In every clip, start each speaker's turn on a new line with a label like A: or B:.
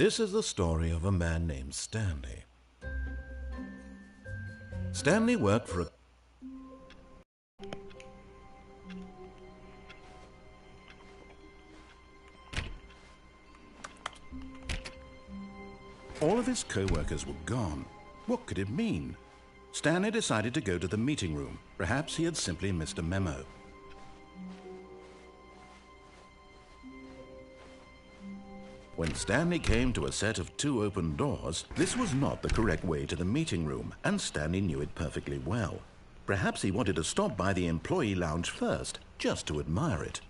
A: This is the story of a man named Stanley. Stanley worked for a... All of his co-workers were gone. What could it mean? Stanley decided to go to the meeting room. Perhaps he had simply missed a memo. When Stanley came to a set of 2 open doors, this was not the correct way to the meeting room, and Stanley knew it perfectly well. Perhaps he wanted to stop by the employee lounge first, just to admire it.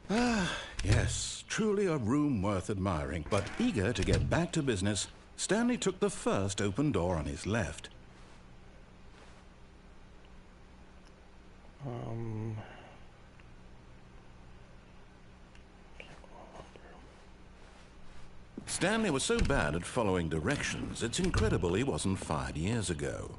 A: Ah, yes, truly a room worth admiring. But eager to get back to business, Stanley took the first open door on his left. Stanley was so bad at following directions, it's incredible he wasn't fired years ago.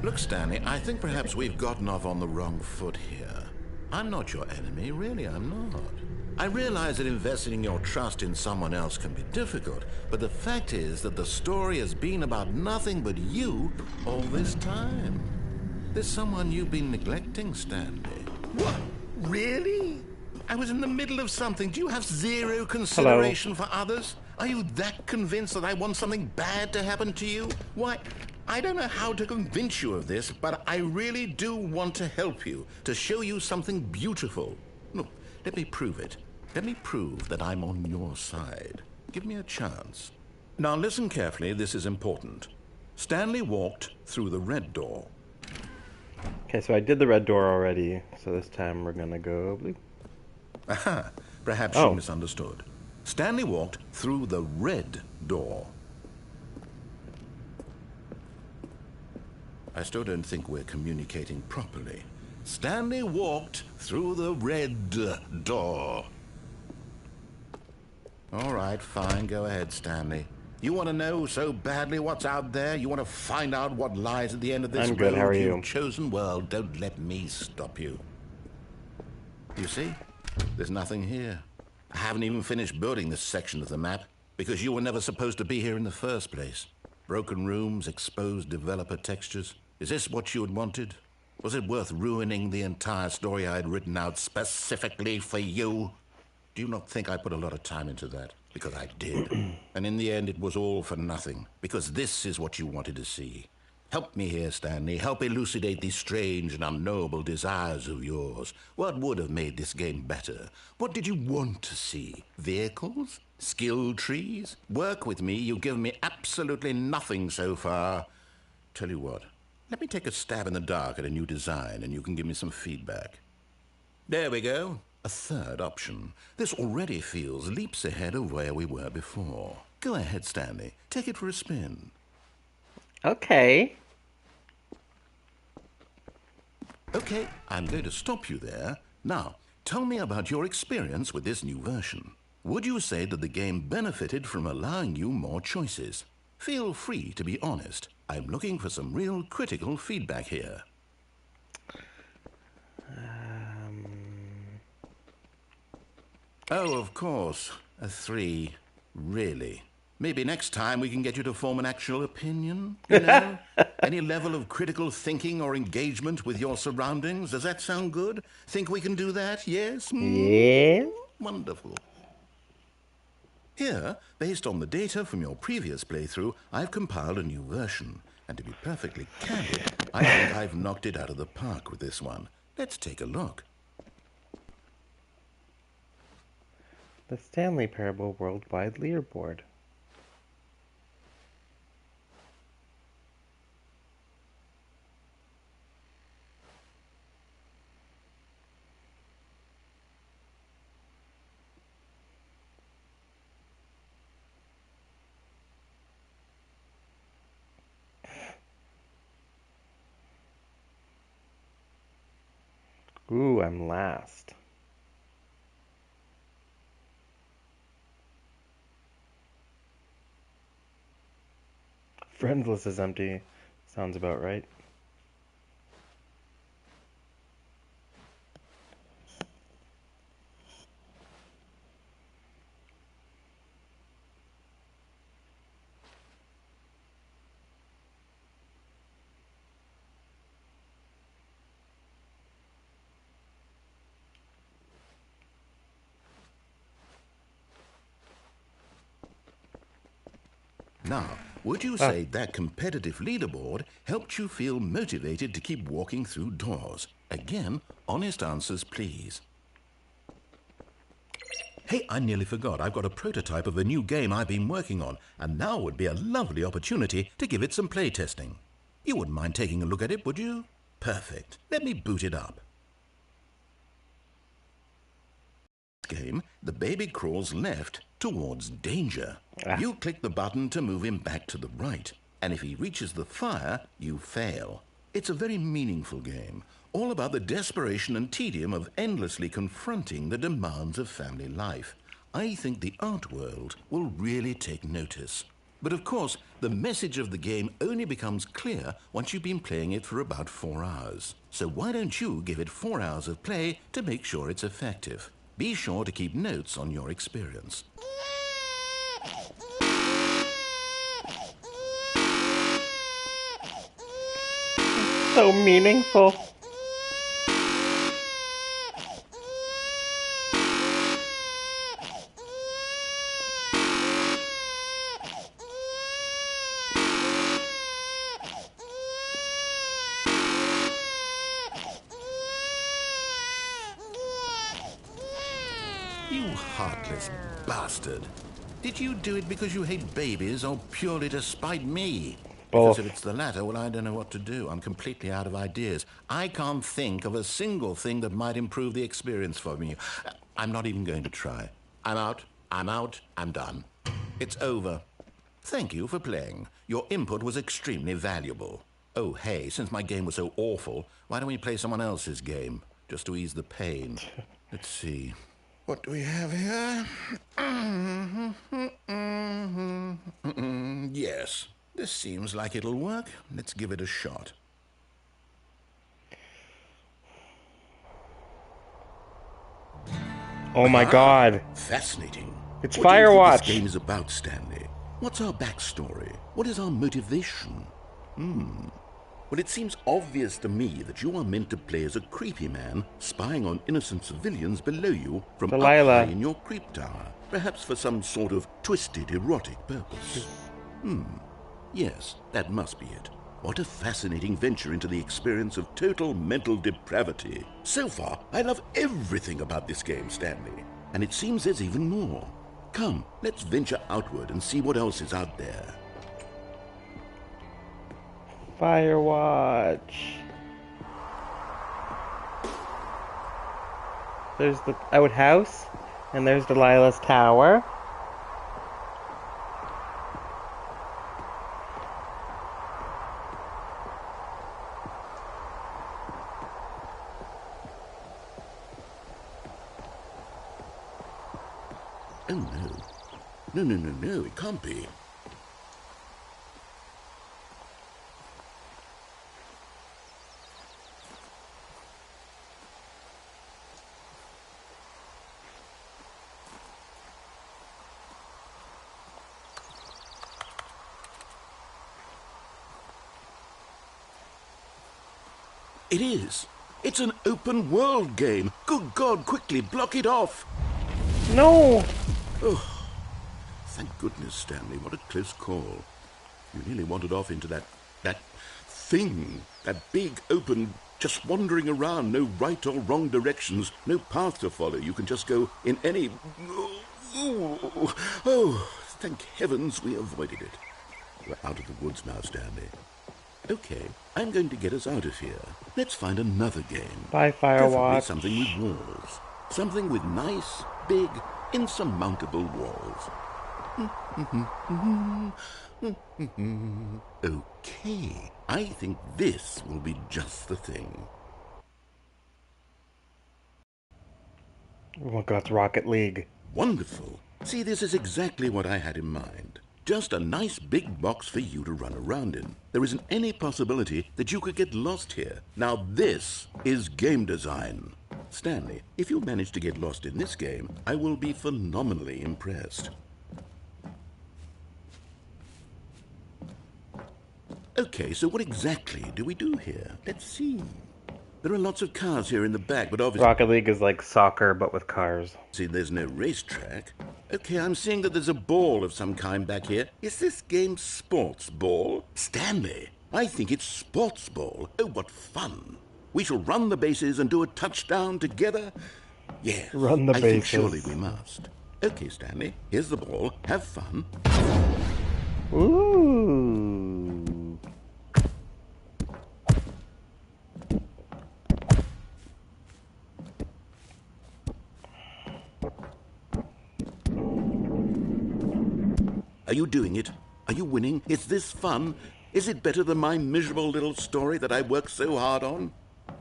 A: Look, Stanley, I think perhaps we've gotten off on the wrong foot here. I'm not your enemy, really, I'm not. I realize that investing your trust in someone else can be difficult, but the fact is that the story has been about nothing but you all this time. There's someone you've been neglecting, Stanley. What? Really? I was in the middle of something. Do you have zero consideration for others? Are you that convinced that I want something bad to happen to you? Why, I don't know how to convince you of this, but I really do want to help you, to show you something beautiful. Look, let me prove it. Let me prove that I'm on your side. Give me a chance. Now listen carefully, this is important. Stanley walked through the red door.
B: Okay, so I did the red door already, so this time we're gonna go blue.
A: Aha, perhaps you misunderstood. Stanley walked through the red door. I still don't think we're communicating properly. Stanley walked through the red door. All right, fine, go ahead, Stanley. You want to know so badly what's out there? You want to find out what lies at the end of this
B: good. How are
A: road
B: you?
A: you've chosen? Well, don't let me stop you. You see? There's nothing here. I haven't even finished building this section of the map because you were never supposed to be here in the first place. Broken rooms, exposed developer textures. Is this what you had wanted? Was it worth ruining the entire story I had written out specifically for you? Do you not think I put a lot of time into that? Because I did. And in the end, it was all for nothing. Because this is what you wanted to see. Help me here, Stanley. Help elucidate these strange and unknowable desires of yours. What would have made this game better? What did you want to see? Vehicles? Skill trees? Work with me. You've given me absolutely nothing so far. Tell you what. Let me take a stab in the dark at a new design, and you can give me some feedback. There we go. A third option. This already feels leaps ahead of where we were before. Go ahead, Stanley. Take it for a spin.
B: Okay.
A: Okay, I'm going to stop you there. Now, tell me about your experience with this new version. Would you say that the game benefited from allowing you more choices? Feel free to be honest. I'm looking for some real critical feedback here. Oh, of course. A 3. Really? Maybe next time we can get you to form an actual opinion, you know? Any level of critical thinking or engagement with your surroundings. Does that sound good? Think we can do that? Yes?
B: Yeah.
A: Wonderful. Here, based on the data from your previous playthrough, I've compiled a new version. And to be perfectly candid, I think I've knocked it out of the park with this one. Let's take a look.
B: The Stanley Parable Worldwide Leaderboard. Ooh, I'm last. Friends list is empty. Sounds about right.
A: Now, would you say that competitive leaderboard helped you feel motivated to keep walking through doors? Again, honest answers, please. Hey, I nearly forgot. I've got a prototype of a new game I've been working on, and now would be a lovely opportunity to give it some playtesting. You wouldn't mind taking a look at it, would you? Perfect. Let me boot it up. Game, the baby crawls left towards danger. You click the button to move him back to the right, and if he reaches the fire, you fail. It's a very meaningful game, all about the desperation and tedium of endlessly confronting the demands of family life. I think the art world will really take notice. But of course, the message of the game only becomes clear once you've been playing it for about 4 hours. So why don't you give it 4 hours of play to make sure it's effective? Be sure to keep notes on your experience.
B: So meaningful.
A: You heartless bastard. Did you do it because you hate babies or purely to spite me?
B: Both.
A: Because if it's the latter, well, I don't know what to do. I'm completely out of ideas. I can't think of a single thing that might improve the experience for me. I'm not even going to try. I'm out. I'm done. It's over. Thank you for playing. Your input was extremely valuable. Oh, hey, since my game was so awful, why don't we play someone else's game? Just to ease the pain. Let's see. What do we have here? Yes, this seems like it'll work. Let's give it a shot.
B: Oh my god.
A: Fascinating.
B: It's
A: What do you think
B: Firewatch.
A: this game is about, Stanley? What's our backstory? What is our motivation? Well, it seems obvious to me that you are meant to play as a creepy man spying on innocent civilians below you from up
B: Delilah.
A: high in your creep tower, perhaps for some sort of twisted erotic purpose. Yes, that must be it. What a fascinating venture into the experience of total mental depravity. So far, I love everything about this game, Stanley. And it seems there's even more. Come, let's venture outward and see what else is out there.
B: Firewatch. There's the outhouse, and there's Delilah's tower.
A: Oh, no. No, it can't be. It is. It's an open world game. Good God, quickly block it off.
B: No!
A: Thank goodness, Stanley. What a close call. You nearly wandered off into that thing. That big, open, just wandering around. No right or wrong directions. No path to follow. You can just go in any... Oh, thank heavens we avoided it. We're out of the woods now, Stanley. Okay, I'm going to get us out of here. Let's find another game.
B: Bye,
A: Preferably
B: Firewatch.
A: something with walls. Something with nice, big, insurmountable walls. Okay, I think this will be just the thing.
B: Oh my god, it's Rocket League.
A: Wonderful. See, this is exactly what I had in mind. Just a nice big box for you to run around in. There isn't any possibility that you could get lost here. Now this is game design. Stanley, if you manage to get lost in this game, I will be phenomenally impressed. Okay, so what exactly do we do here? Let's see. There are lots of cars here in the back, but obviously
B: Rocket League is like soccer, but with cars.
A: there's no racetrack. Okay, I'm seeing that there's a ball of some kind back here. Is this game sports ball? Stanley, I think it's sports ball. Oh, what fun. We shall run the bases and do a touchdown together. Yes,
B: Run the
A: I think
B: bases.
A: surely we must. Okay, Stanley, here's the ball. Have fun.
B: Ooh.
A: Are you doing it? Are you winning? Is this fun? Is it better than my miserable little story that I worked so hard on?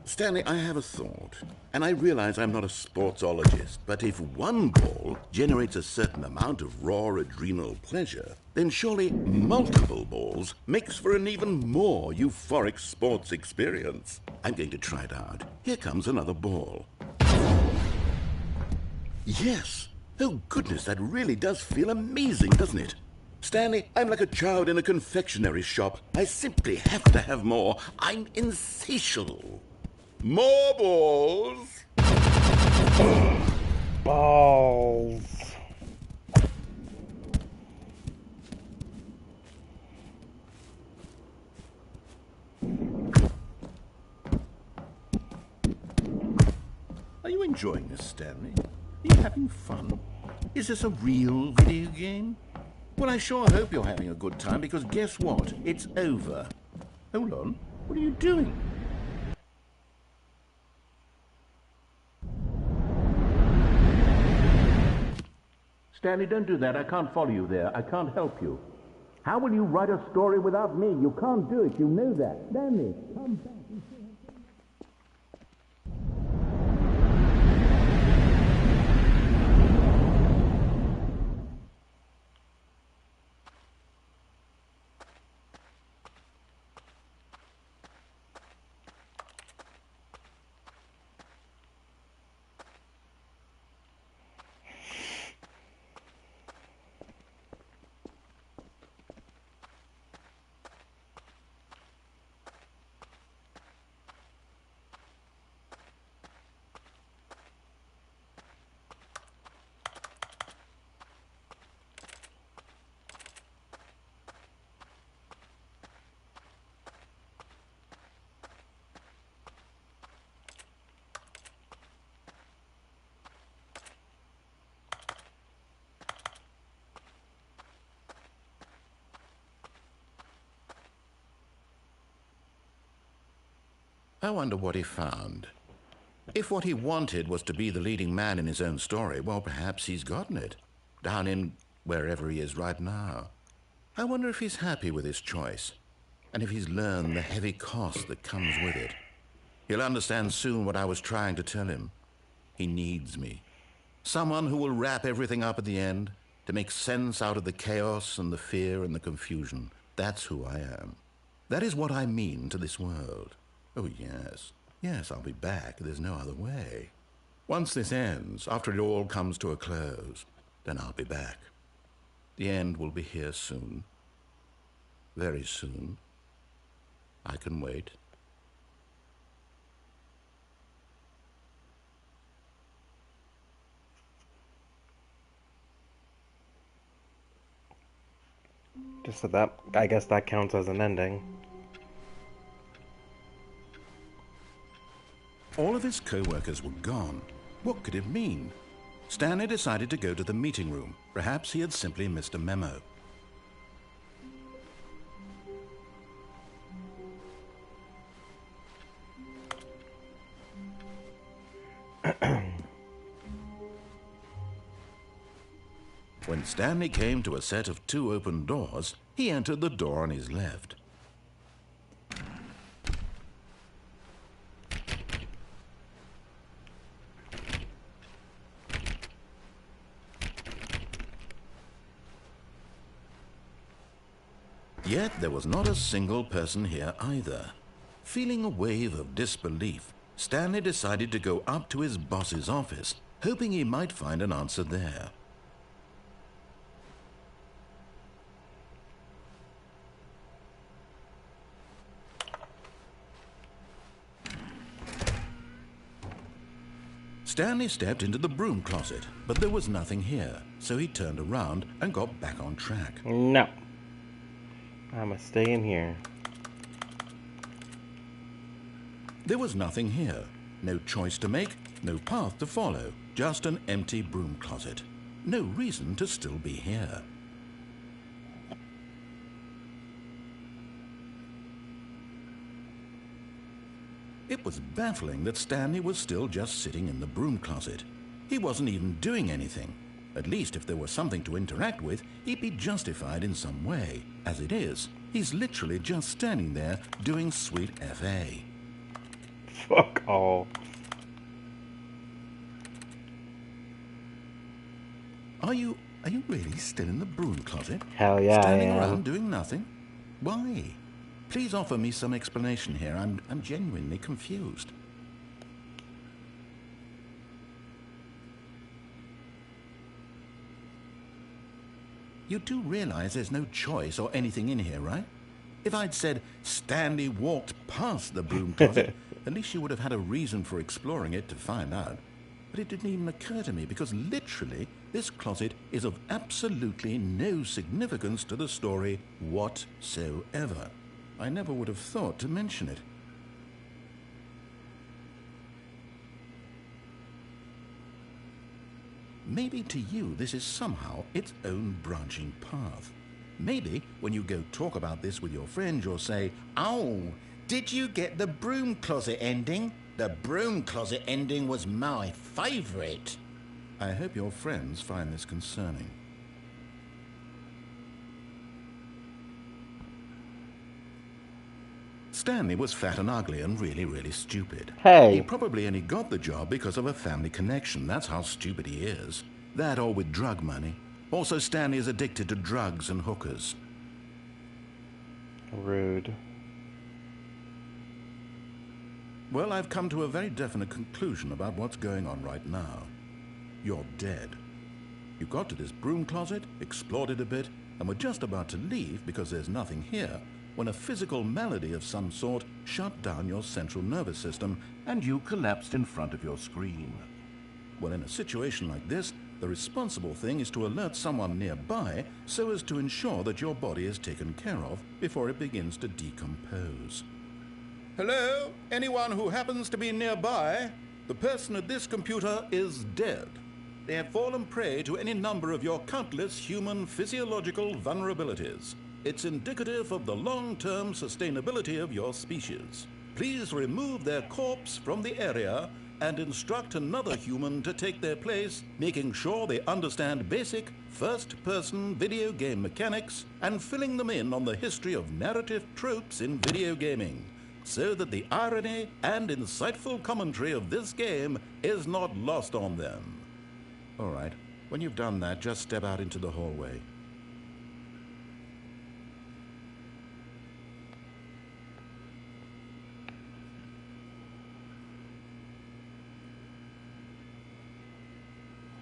A: Stanley, I have a thought, and I realize I'm not a sportsologist, but if one ball generates a certain amount of raw adrenal pleasure, then surely multiple balls makes for an even more euphoric sports experience. I'm going to try it out. Here comes another ball. Yes! Oh goodness, that really does feel amazing, doesn't it? Stanley, I'm like a child in a confectionery shop. I simply have to have more. I'm insatiable. More balls!
B: Balls.
A: Are you enjoying this, Stanley? Are you having fun? Is this a real video game? Well, I sure hope you're having a good time, because guess what? It's over. Hold on. What are you doing? Stanley, don't do that. I can't follow you there. I can't help you. How will you write a story without me? You can't do it. You know that. Stanley, come back. I wonder what he found. If what he wanted was to be the leading man in his own story, well, perhaps he's gotten it. Down in wherever he is right now. I wonder if he's happy with his choice, and if he's learned the heavy cost that comes with it. He'll understand soon what I was trying to tell him. He needs me. Someone who will wrap everything up at the end, to make sense out of the chaos and the fear and the confusion. That's who I am. That is what I mean to this world. Oh, yes. Yes, I'll be back. There's no other way. Once this ends, after it all comes to a close, then I'll be back. The end will be here soon. Very soon. I can wait.
B: Just that, I guess that counts as an ending.
A: All of his co-workers were gone. What could it mean? Stanley decided to go to the meeting room. Perhaps he had simply missed a memo. When Stanley came to a set of 2 open doors, he entered the door on his left. Yet there was not a single person here either. Feeling a wave of disbelief, Stanley decided to go up to his boss's office, hoping he might find an answer there. Stanley stepped into the broom closet, but there was nothing here, so he turned around and got back on track.
B: No. I'ma stay in here.
A: There was nothing here. No choice to make, no path to follow, just an empty broom closet. No reason to still be here. It was baffling that Stanley was still just sitting in the broom closet. He wasn't even doing anything. At least if there was something to interact with, he'd be justified in some way. As it is, he's literally just standing there doing sweet FA.
B: Fuck all.
A: Are you really still in the broom closet?
B: Hell yeah,
A: Standing
B: I am.
A: around doing nothing? Why? Please offer me some explanation here. I'm genuinely confused. You do realize there's no choice or anything in here, right? If I'd said Stanley walked past the broom closet, at least you would have had a reason for exploring it to find out. But it didn't even occur to me because literally this closet is of absolutely no significance to the story whatsoever. I never would have thought to mention it. Maybe to you this is somehow its own branching path. Maybe when you go talk about this with your friends, you'll say, "Oh, did you get the broom closet ending? The broom closet ending was my favorite." I hope your friends find this concerning. Stanley was fat and ugly and really stupid.
B: Hey.
A: He probably only got the job because of a family connection. That's how stupid he is. That or with drug money. Also, Stanley is addicted to drugs and hookers.
B: Rude.
A: Well, I've come to a very definite conclusion about what's going on right now. You're dead. You got to this broom closet, explored it a bit, and were just about to leave because there's nothing here, when a physical malady of some sort shut down your central nervous system and you collapsed in front of your screen. Well, in a situation like this, the responsible thing is to alert someone nearby so as to ensure that your body is taken care of before it begins to decompose. Hello? Anyone who happens to be nearby? The person at this computer is dead. They have fallen prey to any number of your countless human physiological vulnerabilities. It's indicative of the long-term sustainability of your species. Please remove their corpse from the area and instruct another human to take their place, making sure they understand basic first-person video game mechanics and filling them in on the history of narrative tropes in video gaming, so that the irony and insightful commentary of this game is not lost on them. All right, when you've done that, just step out into the hallway.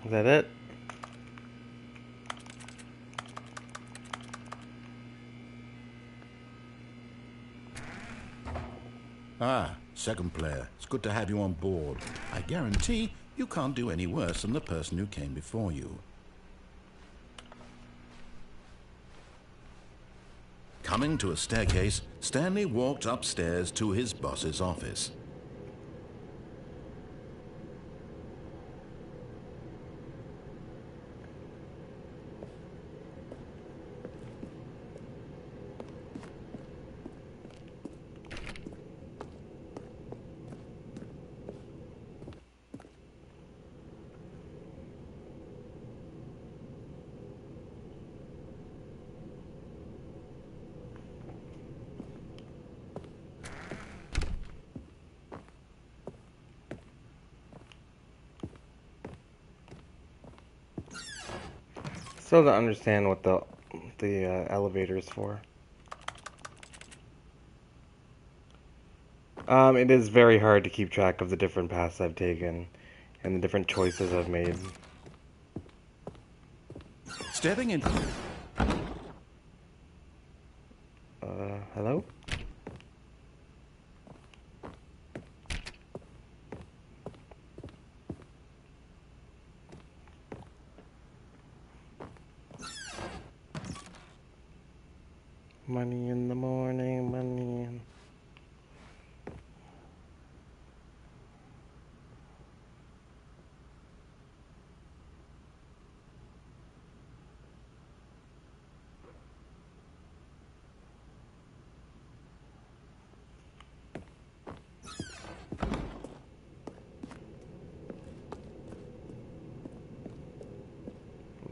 B: Is that it?
A: Ah, second player. It's good to have you on board. I guarantee you can't do any worse than the person who came before you. Coming to a staircase, Stanley walked upstairs to his boss's office.
B: Still don't understand what the elevator is for. It is very hard to keep track of the different paths I've taken and the different choices I've made.
A: Stepping in.
B: Hello? Money in the morning, money in...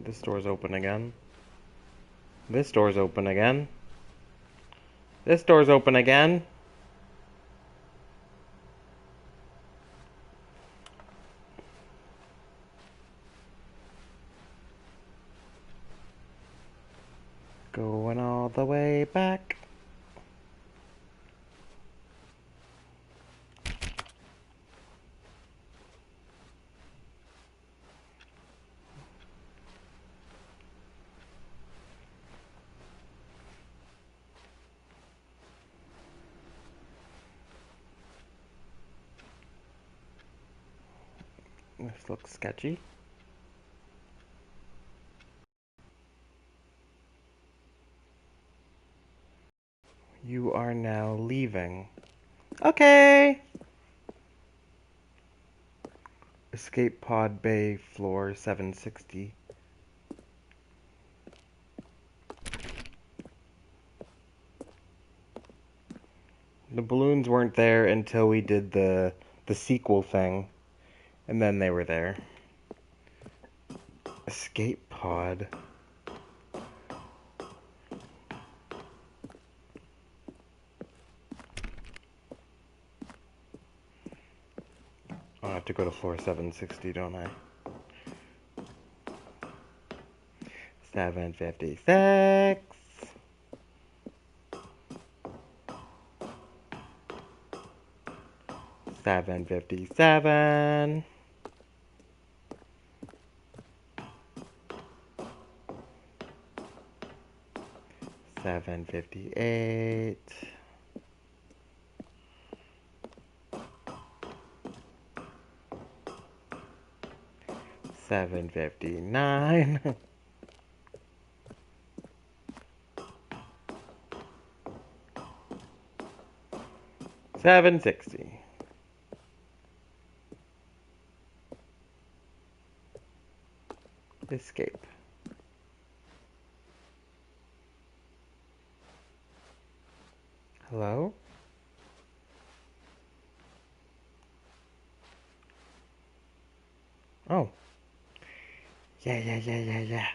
B: This door's open again. This door's open again. This door's open again. Going all the way back. This looks sketchy. You are now leaving. Okay. Escape pod bay floor 760. The balloons weren't there until we did the sequel thing, and then they were there. Escape pod. I have to go to floor 760, don't I? 756. 757. 758. 759. 760. Escape. Hello? Oh. Yeah.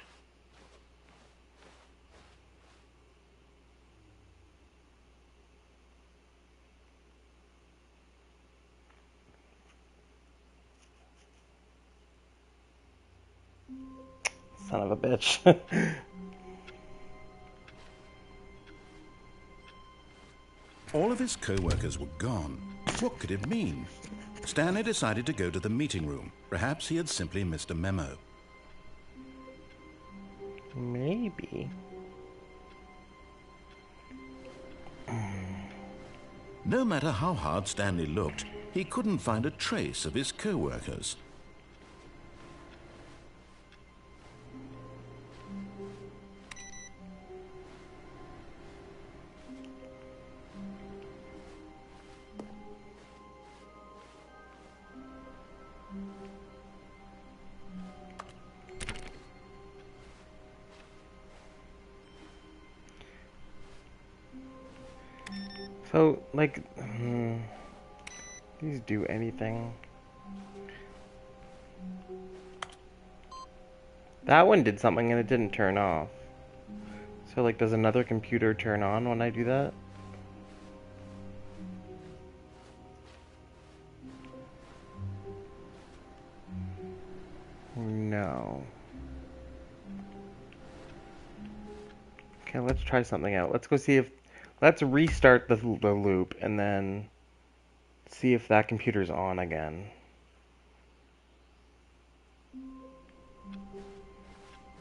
B: Son of a bitch.
A: All of his co-workers were gone. What could it mean? Stanley decided to go to the meeting room. Perhaps he had simply missed a memo.
B: Maybe.
A: No matter how hard Stanley looked, he couldn't find a trace of his co-workers.
B: So, like, these do anything? That one did something and it didn't turn off. So, like, does another computer turn on when I do that? No. Okay, let's try something out. Let's go see if... Let's restart the loop and then see if that computer's on again.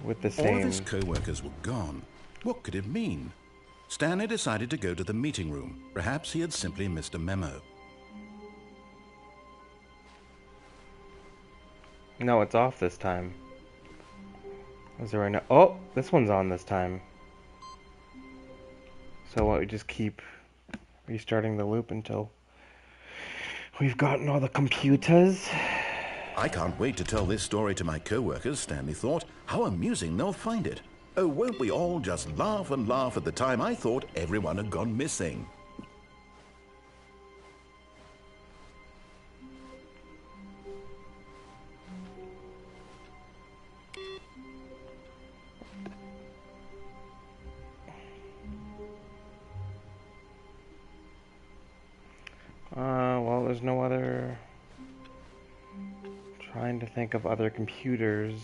B: With the same...
A: All of his co-workers were gone. What could it mean? Stanley decided to go to the meeting room. Perhaps he had simply missed a memo.
B: No, it's off this time. Is there no... Oh, this one's on this time. So what, we just keep restarting the loop until we've gotten all the computers?
A: I can't wait to tell this story to my co-workers, Stanley thought. How amusing they'll find it. Oh, won't we all just laugh and laugh at the time I thought everyone had gone missing.
B: Well, there's no other... Trying to think of other computers.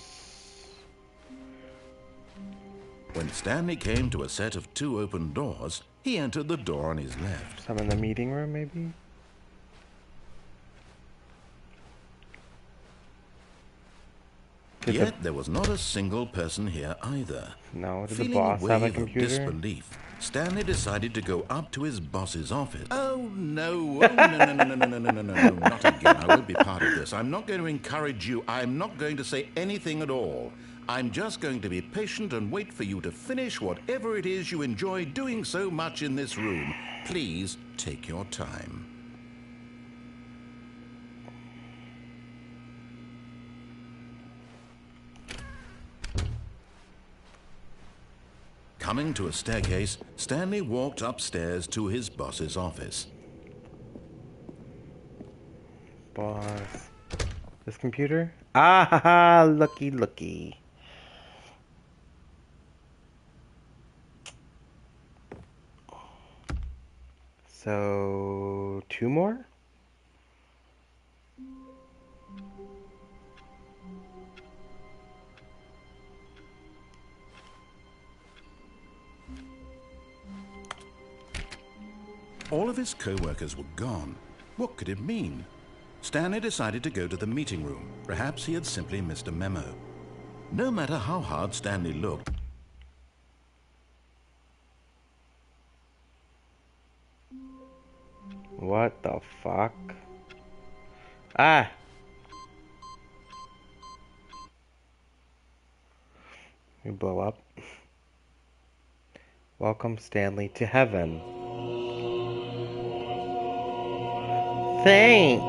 A: When Stanley came to a set of 2 open doors, he entered the door on his left.
B: Some in the meeting room, maybe?
A: Yet there was not a single person here either.
B: No, did the
A: Feeling
B: boss
A: a
B: have a
A: wave of
B: computer?
A: disbelief, Stanley decided to go up to his boss's office. Oh, no. Oh, no, not again. I won't be part of this. I'm not going to encourage you. I'm not going to say anything at all. I'm just going to be patient and wait for you to finish whatever it is you enjoy doing so much in this room. Please take your time. Coming to a staircase, Stanley walked upstairs to his boss's office.
B: Boss. This computer? Ah, ha, ha, looky, looky. So, 2 more?
A: All of his co-workers were gone. What could it mean? Stanley decided to go to the meeting room. Perhaps he had simply missed a memo. No matter how hard Stanley looked,
B: What the fuck? Ah! You blow up. Welcome, Stanley, to heaven. Thanks!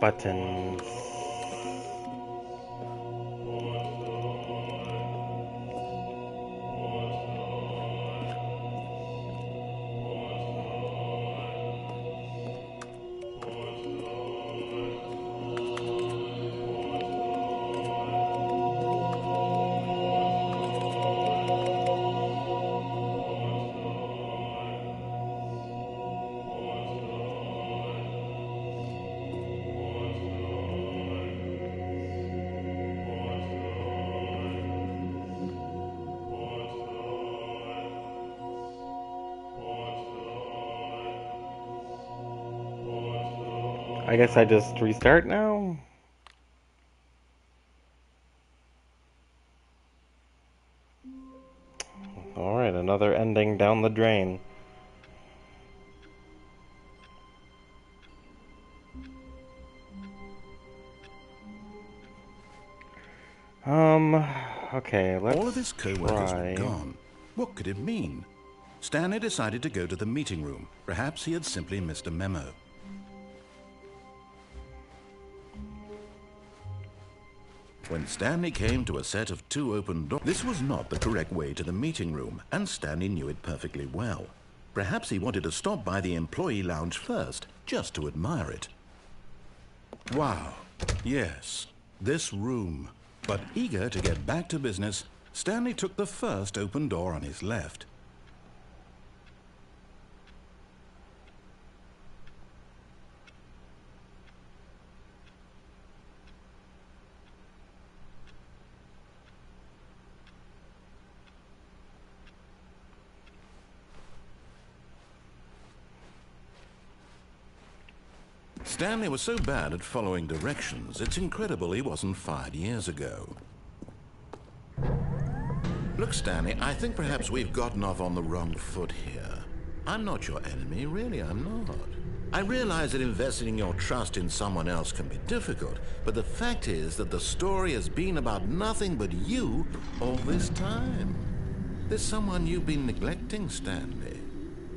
B: Buttons. I guess I just restart now? Alright, another ending down the drain. Okay, let's
A: all of his co-workers
B: try.
A: were gone. What could it mean? Stanley decided to go to the meeting room. Perhaps he had simply missed a memo. When Stanley came to a set of 2 open doors, this was not the correct way to the meeting room, and Stanley knew it perfectly well. Perhaps he wanted to stop by the employee lounge first, just to admire it. Wow, yes, this room. But eager to get back to business, Stanley took the first open door on his left. Stanley was so bad at following directions, it's incredible he wasn't fired years ago. Look, Stanley, I think perhaps we've gotten off on the wrong foot here. I'm not your enemy, really, I'm not. I realize that investing your trust in someone else can be difficult, but the fact is that the story has been about nothing but you all this time. There's someone you've been neglecting, Stanley.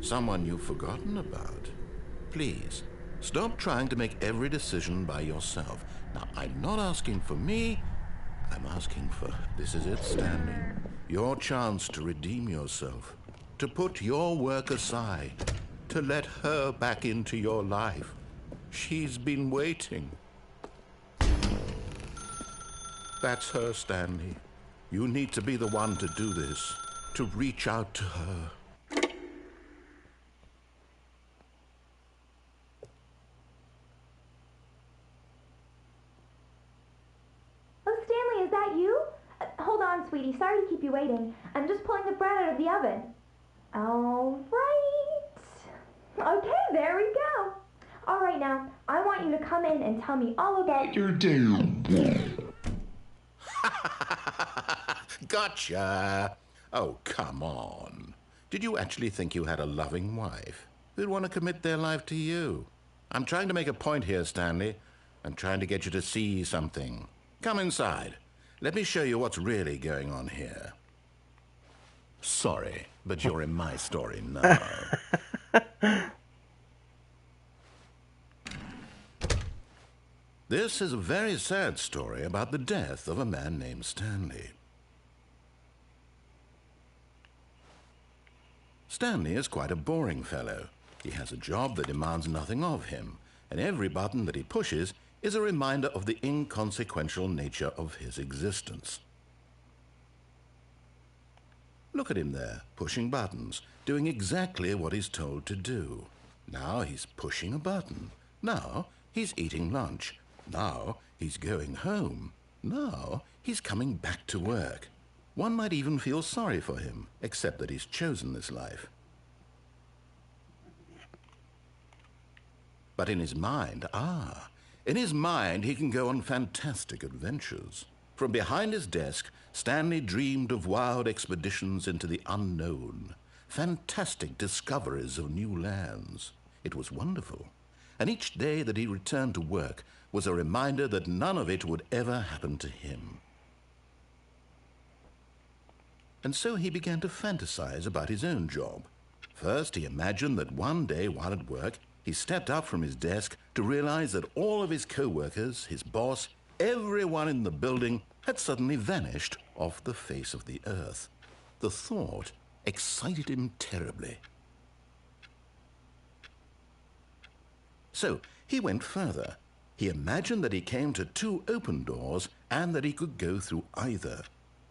A: Someone you've forgotten about. Please, stop trying to make every decision by yourself. Now, I'm not asking for me, I'm asking for... This is it, Stanley. Your chance to redeem yourself. To put your work aside. To let her back into your life. She's been waiting. That's her, Stanley. You need to be the one to do this. To reach out to her.
C: Oh, Stanley, is that you? Hold on, sweetie. Sorry to keep you waiting. I'm just pulling the bread out of the oven. All right. Okay, there we go. All right, now, I want you to come in and tell me all about your day.
A: Gotcha. Oh, come on. Did you actually think you had a loving wife who'd want to commit their life to you? I'm trying to make a point here, Stanley. I'm trying to get you to see something. Come inside. Let me show you what's really going on here. Sorry, but you're in my story now. This is a very sad story about the death of a man named Stanley. Stanley is quite a boring fellow. He has a job that demands nothing of him, and every button that he pushes is a reminder of the inconsequential nature of his existence. Look at him there, pushing buttons, doing exactly what he's told to do. Now he's pushing a button. Now he's eating lunch. Now he's going home. Now he's coming back to work. One might even feel sorry for him, except that he's chosen this life. But in his mind, in his mind he can go on fantastic adventures. From behind his desk, Stanley dreamed of wild expeditions into the unknown, fantastic discoveries of new lands. It was wonderful. And each day that he returned to work was a reminder that none of it would ever happen to him. And so he began to fantasize about his own job. First, he imagined that one day while at work, he stepped up from his desk to realize that all of his co-workers, his boss, everyone in the building had suddenly vanished off the face of the earth. The thought excited him terribly. So he went further. He imagined that he came to 2 open doors and that he could go through either.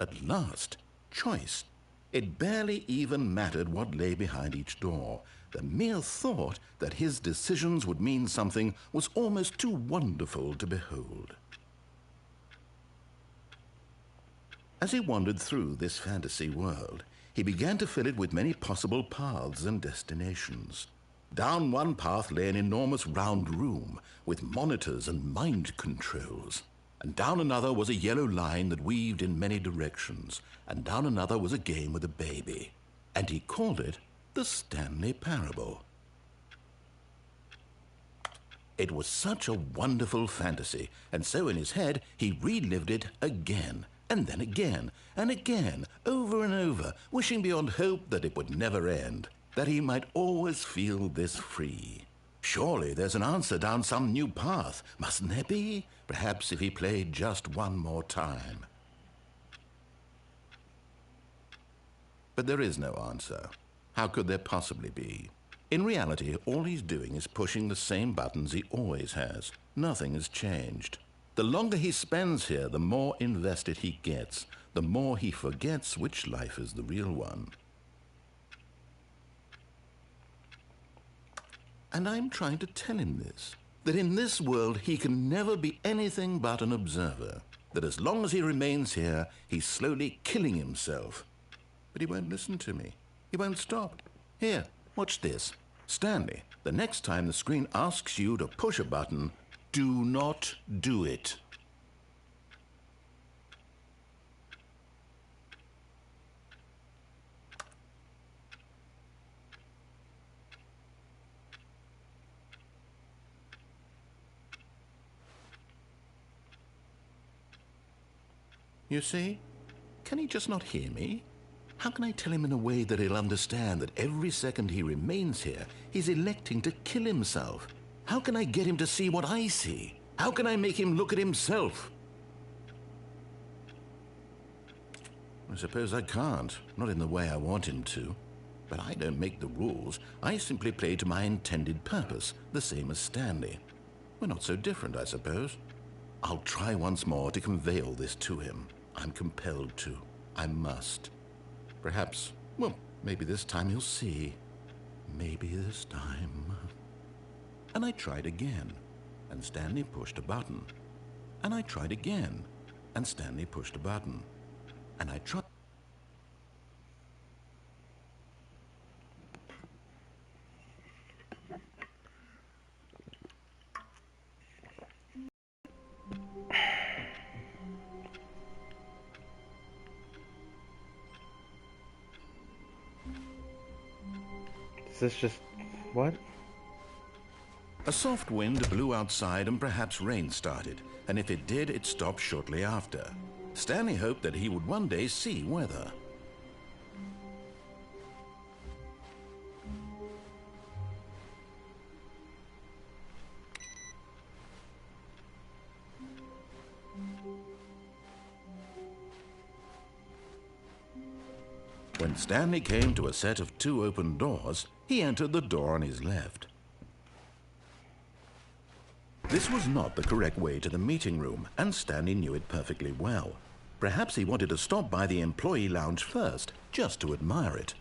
A: At last, choice. It barely even mattered what lay behind each door. The mere thought that his decisions would mean something was almost too wonderful to behold. As he wandered through this fantasy world, he began to fill it with many possible paths and destinations. Down one path lay an enormous round room with monitors and mind controls. And down another was a yellow line that weaved in many directions. And down another was a game with a baby. And he called it the Stanley Parable. It was such a wonderful fantasy, and so in his head he relived it again, and then again, and again, over and over, wishing beyond hope that it would never end, that he might always feel this free. Surely there's an answer down some new path, mustn't there be? Perhaps if he played just one more time. But there is no answer. How could there possibly be? In reality, all he's doing is pushing the same buttons he always has. Nothing has changed. The longer he spends here, the more invested he gets, the more he forgets which life is the real one. And I'm trying to tell him this, that in this world he can never be anything but an observer, that as long as he remains here, he's slowly killing himself. But he won't listen to me. He won't stop. Here, watch this. Stanley, the next time the screen asks you to push a button, do not do it. You see? Can he just not hear me? How can I tell him in a way that he'll understand that every second he remains here, he's electing to kill himself? How can I get him to see what I see? How can I make him look at himself? I suppose I can't, not in the way I want him to. But I don't make the rules. I simply play to my intended purpose, the same as Stanley. We're not so different, I suppose. I'll try once more to convey all this to him. I'm compelled to. I must. Perhaps, well, maybe this time he'll see. Maybe this time. And I tried again, and Stanley pushed a button. And I tried again, and Stanley pushed a button. And I tried...
B: Is this just... what?
A: A soft wind blew outside and perhaps rain started, and if it did, it stopped shortly after. Stanley hoped that he would one day see weather. When Stanley came to a set of 2 open doors, he entered the door on his left. This was not the correct way to the meeting room, and Stanley knew it perfectly well. Perhaps he wanted to stop by the employee lounge first, just to admire it.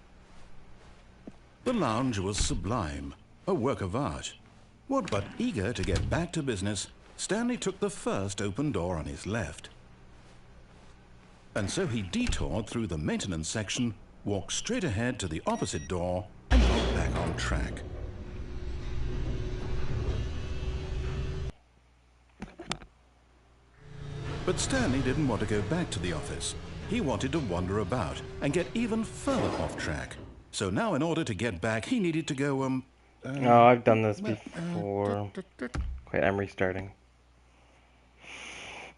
A: The lounge was sublime, a work of art. What but eager to get back to business, Stanley took the first open door on his left. And so he detoured through the maintenance section, walked straight ahead to the opposite door, and got back on track. But Stanley didn't want to go back to the office. He wanted to wander about and get even further off track. So now in order to get back, he needed to go,
B: Oh, I've done this before. Wait, I'm restarting.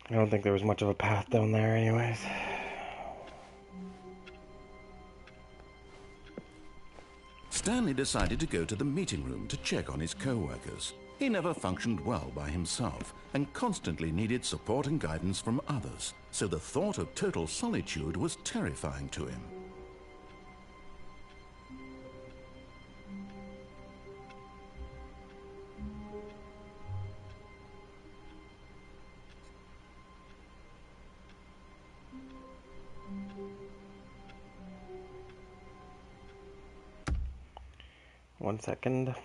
B: I don't think there was much of a path down there anyways.
A: Stanley decided to go to the meeting room to check on his co-workers. He never functioned well by himself and constantly needed support and guidance from others, so the thought of total solitude was terrifying to him.
B: One second.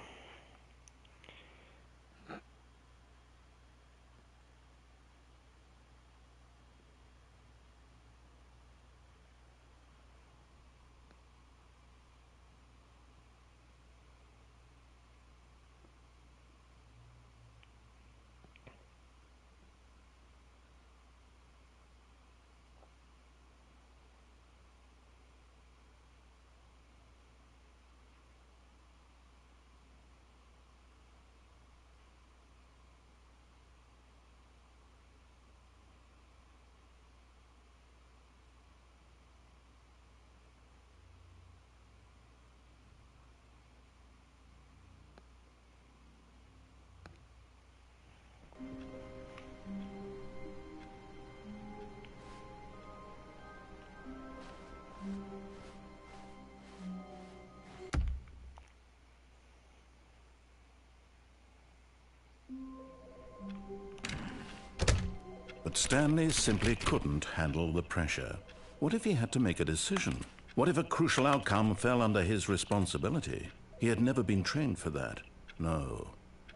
A: But Stanley simply couldn't handle the pressure. What if he had to make a decision? What if a crucial outcome fell under his responsibility? He had never been trained for that. No.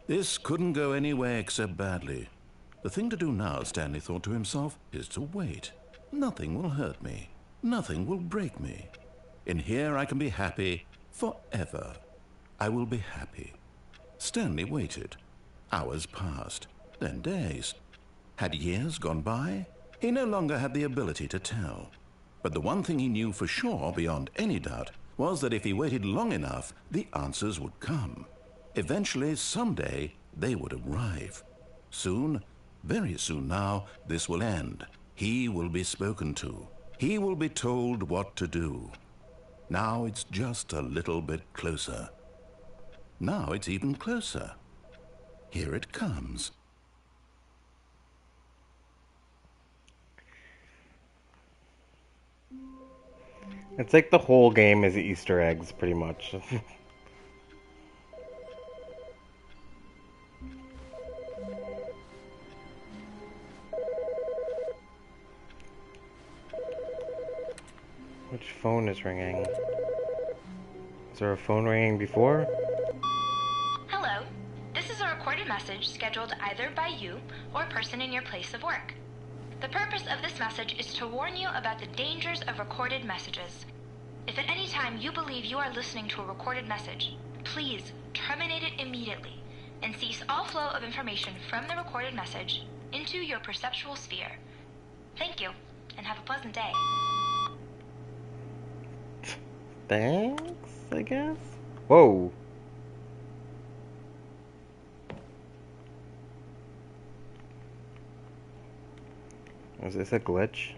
A: This couldn't go any way except badly. The thing to do now, Stanley thought to himself, is to wait. Nothing will hurt me. Nothing will break me. In here I can be happy forever. I will be happy. Stanley waited. Hours passed, then days. Had years gone by? He no longer had the ability to tell. But the one thing he knew for sure, beyond any doubt, was that if he waited long enough, the answers would come. Eventually, someday, they would arrive. Soon, very soon now, this will end. He will be spoken to. He will be told what to do. Now it's just a little bit closer. Now it's even closer. Here it comes.
B: It's like the whole game is Easter eggs, pretty much. Which phone is ringing? Is there a phone ringing before?
D: Hello. This is a recorded message scheduled either by you or a person in your place of work. The purpose of this message is to warn you about the dangers of recorded messages. If at any time you believe you are listening to a recorded message, please terminate it immediately and cease all flow of information from the recorded message into your perceptual sphere. Thank you, and have a pleasant day.
B: Thanks, I guess? Whoa. Is this a glitch?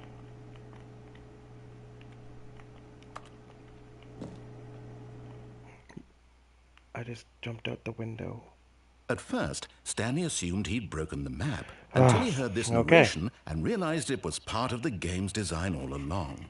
B: I just jumped out the window.
A: At first, Stanley assumed he'd broken the map until he heard this
B: okay.
A: narration and realized it was part of the game's design all along.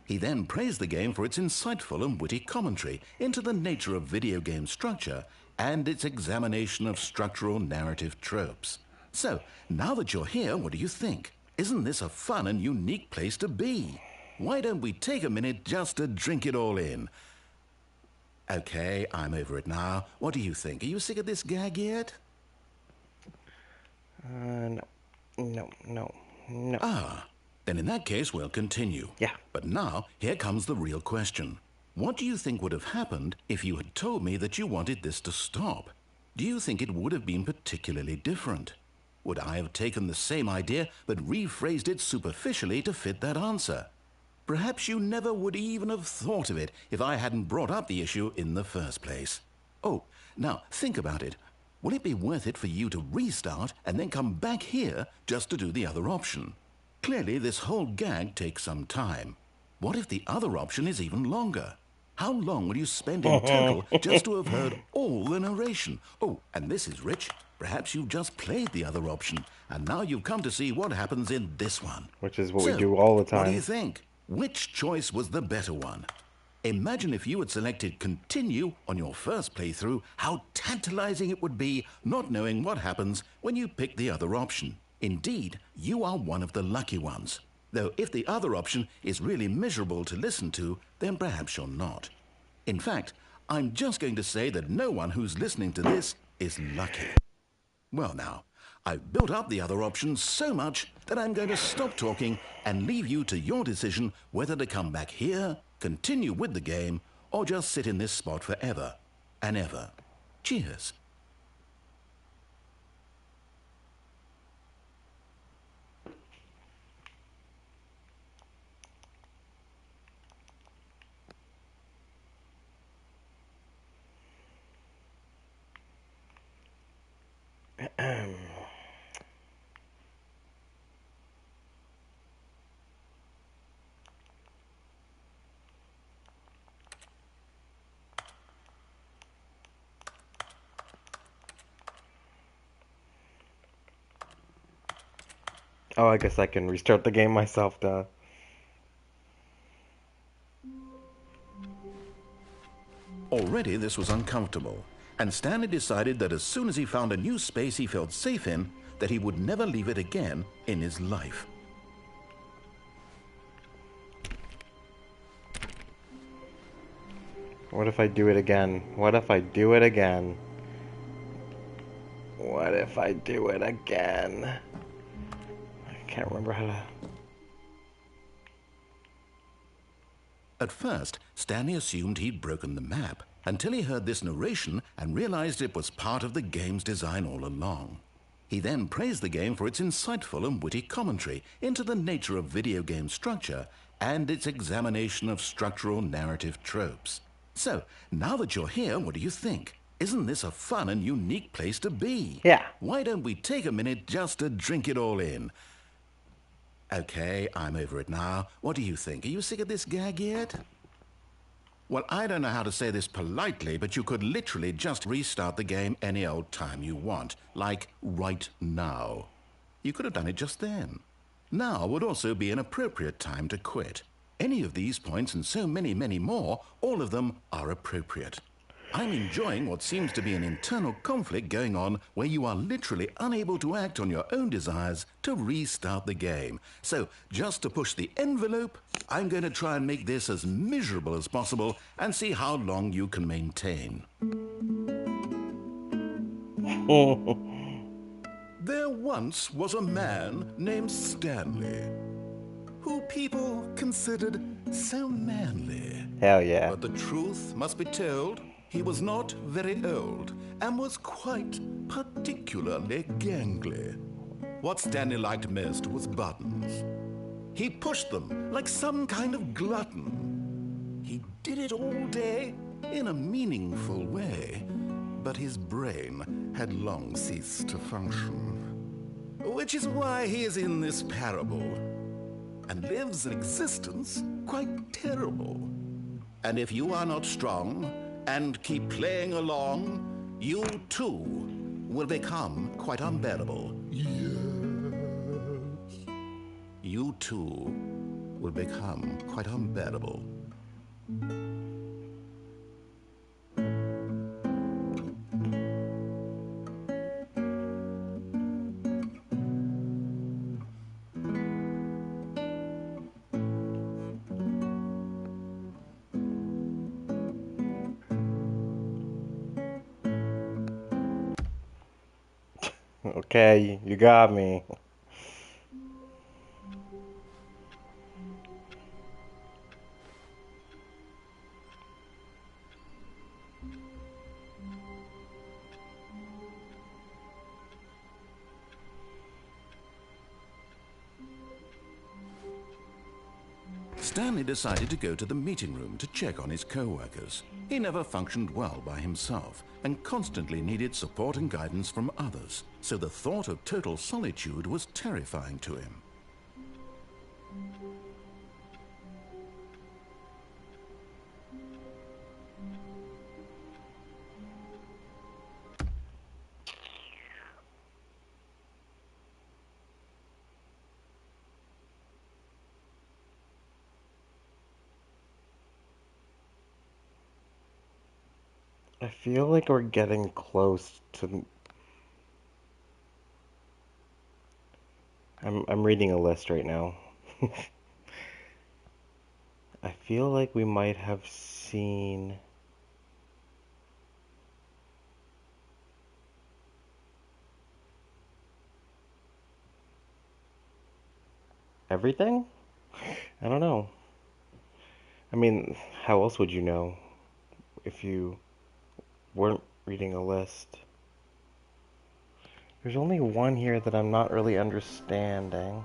A: He then praised the game for its insightful and witty commentary into the nature of video game structure and its examination of structural narrative tropes. So, now that you're here, what do you think? Isn't this a fun and unique place to be? Why don't we take a minute just to drink it all in? Okay, I'm over it now. What do you think? Are you sick of this gag yet?
B: No.
A: Ah, then in that case, we'll continue.
B: Yeah.
A: But now, here comes the real question. What do you think would have happened if you had told me that you wanted this to stop? Do you think it would have been particularly different? Would I have taken the same idea but rephrased it superficially to fit that answer? Perhaps you never would even have thought of it if I hadn't brought up the issue in the first place. Oh, now think about it. Will it be worth it for you to restart and then come back here just to do the other option? Clearly, this whole gag takes some time. What if the other option is even longer? How long will you spend in total just to have heard all the narration? Oh, and this is rich. Perhaps you've just played the other option, and now you've come to see what happens in this one.
B: Which is what we do all the time.
A: What do you think? Which choice was the better one? Imagine if you had selected continue on your first playthrough, how tantalizing it would be not knowing what happens when you pick the other option. Indeed, you are one of the lucky ones. Though if the other option is really miserable to listen to, then perhaps you're not. In fact, I'm just going to say that no one who's listening to this is lucky. Well now, I've built up the other option so much that I'm going to stop talking and leave you to your decision whether to come back here, continue with the game, or just sit in this spot forever and ever. Cheers.
B: Oh, I guess I can restart the game myself, duh.
A: Already this was uncomfortable, and Stanley decided that as soon as he found a new space he felt safe in, that he would never leave it again in his life.
B: What if I do it again? What if I do it again? What if I do it again? I can't remember how to...
A: At first, Stanley assumed he'd broken the map until he heard this narration and realized it was part of the game's design all along. He then praised the game for its insightful and witty commentary into the nature of video game structure and its examination of structural narrative tropes. So, now that you're here, what do you think? Isn't this a fun and unique place to be?
B: Yeah.
A: Why don't we take a minute just to drink it all in? Okay, I'm over it now. What do you think? Are you sick of this gag yet? Well, I don't know how to say this politely, but you could literally just restart the game any old time you want. Like right now. You could have done it just then. Now would also be an appropriate time to quit. Any of these points and so many, many more, all of them are appropriate. I'm enjoying what seems to be an internal conflict going on where you are literally unable to act on your own desires to restart the game. So, just to push the envelope, I'm going to try and make this as miserable as possible and see how long you can maintain. There once was a man named Stanley, who people considered so manly.
B: Hell yeah.
A: But the truth must be told, he was not very old and was quite particularly gangly. What Stanley liked most was buttons. He pushed them like some kind of glutton. He did it all day in a meaningful way, but his brain had long ceased to function. Which is why he is in this parable and lives an existence quite terrible. And if you are not strong and keep playing along, you too will become quite unbearable. Yes. You too will become quite unbearable.
B: Okay, you got me.
A: Stanley decided to go to the meeting room to check on his co-workers. He never functioned well by himself and constantly needed support and guidance from others, so the thought of total solitude was terrifying to him.
B: I feel like we're getting close to... I'm reading a list right now. I feel like we might have seen... everything? I don't know. I mean, how else would you know if you weren't reading a list? There's only one here that I'm not really understanding.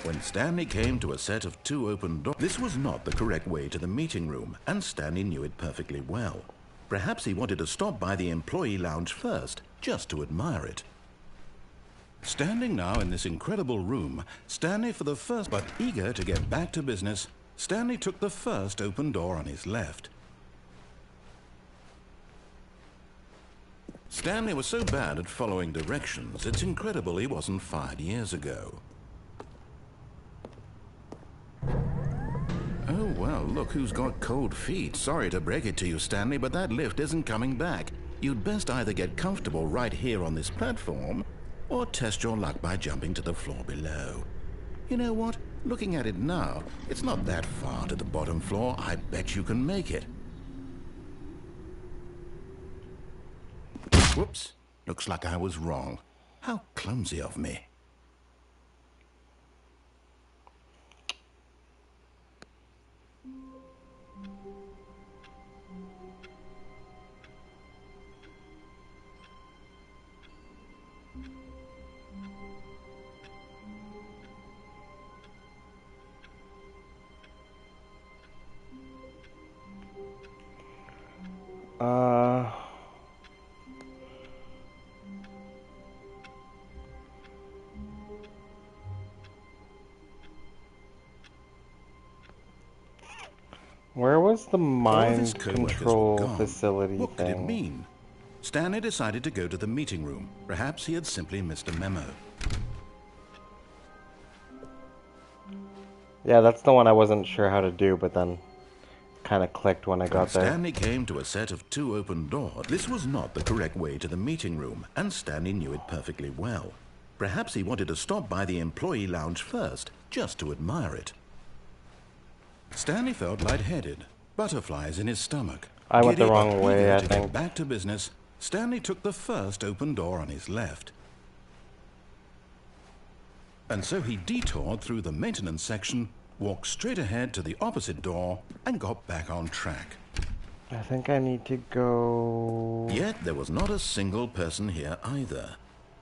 A: When Stanley came to a set of 2 open doors, this was not the correct way to the meeting room, and Stanley knew it perfectly well. Perhaps he wanted to stop by the employee lounge first, just to admire it. Standing now in this incredible room, Stanley for the first, but eager to get back to business, Stanley took the first open door on his left. Stanley was so bad at following directions, it's incredible he wasn't fired years ago. Oh, well, look who's got cold feet. Sorry to break it to you, Stanley, but that lift isn't coming back. You'd best either get comfortable right here on this platform, or test your luck by jumping to the floor below. You know what? Looking at it now, it's not that far to the bottom floor. I bet you can make it. Whoops. Looks like I was wrong. How clumsy of me.
B: Uh... Where was the
A: All of his
B: mind
A: co-workers were
B: control
A: gone.
B: facility
A: What could it
B: thing?
A: mean? Stanley decided to go to the meeting room. Perhaps he had simply missed a memo.
B: Yeah, that's the one I wasn't sure how to do, but then kind of clicked when I got there.
A: Stanley came to a set of 2 open doors. This was not the correct way to the meeting room, and Stanley knew it perfectly well. Perhaps he wanted to stop by the employee lounge first, just to admire it. Stanley felt lightheaded, butterflies in his stomach.
B: I went the
A: Giddy
B: wrong
A: but
B: way,
A: eager
B: I
A: to
B: think.
A: get back to business, Stanley took the first open door on his left. And so he detoured through the maintenance section, walked straight ahead to the opposite door, and got back on track.
B: I think I need to go...
A: Yet there was not a single person here either.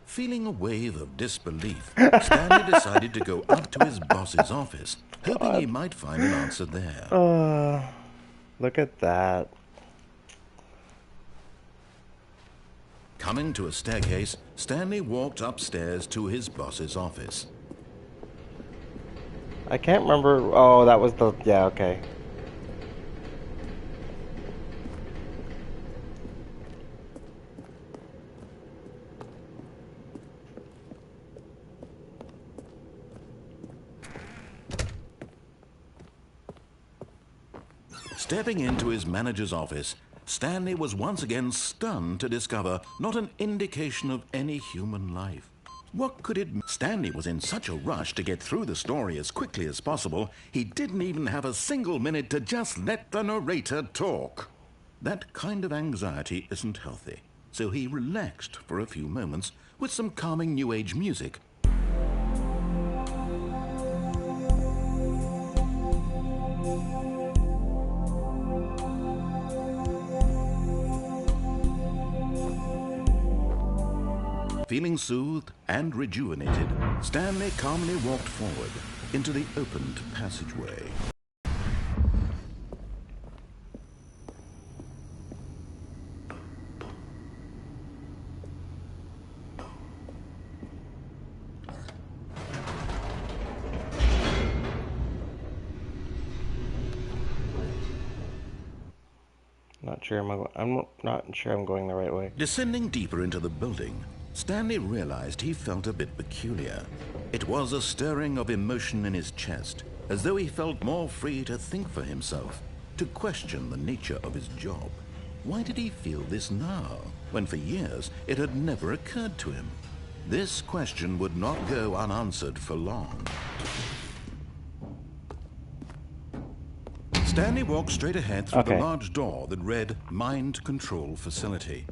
A: Feeling a wave of disbelief, Stanley decided to go up to his boss's office, hoping he might find an answer there.
B: Look at that.
A: Coming to a staircase, Stanley walked upstairs to his boss's office.
B: I can't remember... Oh, that was the... Yeah, okay.
A: Stepping into his manager's office, Stanley was once again stunned to discover not an indication of any human life. What could it mean? Stanley was in such a rush to get through the story as quickly as possible, he didn't even have a single minute to just let the narrator talk. That kind of anxiety isn't healthy, so he relaxed for a few moments with some calming New Age music. Feeling soothed and rejuvenated, Stanley calmly walked forward into the opened passageway.
B: I'm not sure I'm going the right way.
A: Descending deeper into the building, Stanley realized he felt a bit peculiar. It was a stirring of emotion in his chest, as though he felt more free to think for himself, to question the nature of his job. Why did he feel this now, when for years it had never occurred to him? This question would not go unanswered for long. Stanley walked straight ahead through the large door that read Mind Control Facility.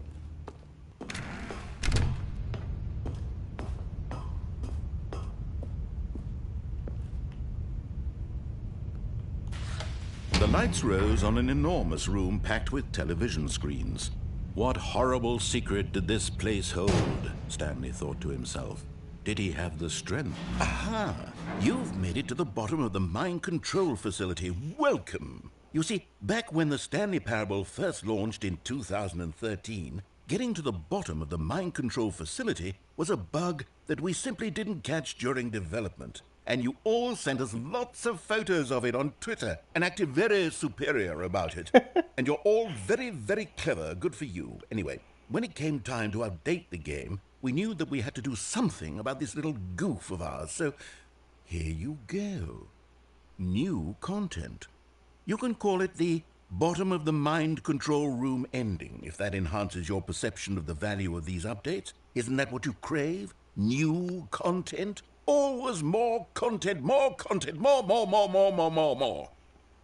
A: The lights rose on an enormous room packed with television screens. What horrible secret did this place hold? Stanley thought to himself. Did he have the strength? Aha! You've made it to the bottom of the mind control facility. Welcome! You see, back when the Stanley Parable first launched in 2013, getting to the bottom of the mind control facility was a bug that we simply didn't catch during development. And you all sent us lots of photos of it on Twitter and acted very superior about it. And you're all very, very clever. Good for you. Anyway, when it came time to update the game, we knew that we had to do something about this little goof of ours. So here you go. New content. You can call it the bottom of the mind control room ending, if that enhances your perception of the value of these updates. Isn't that what you crave? New content? Always more content, more, more.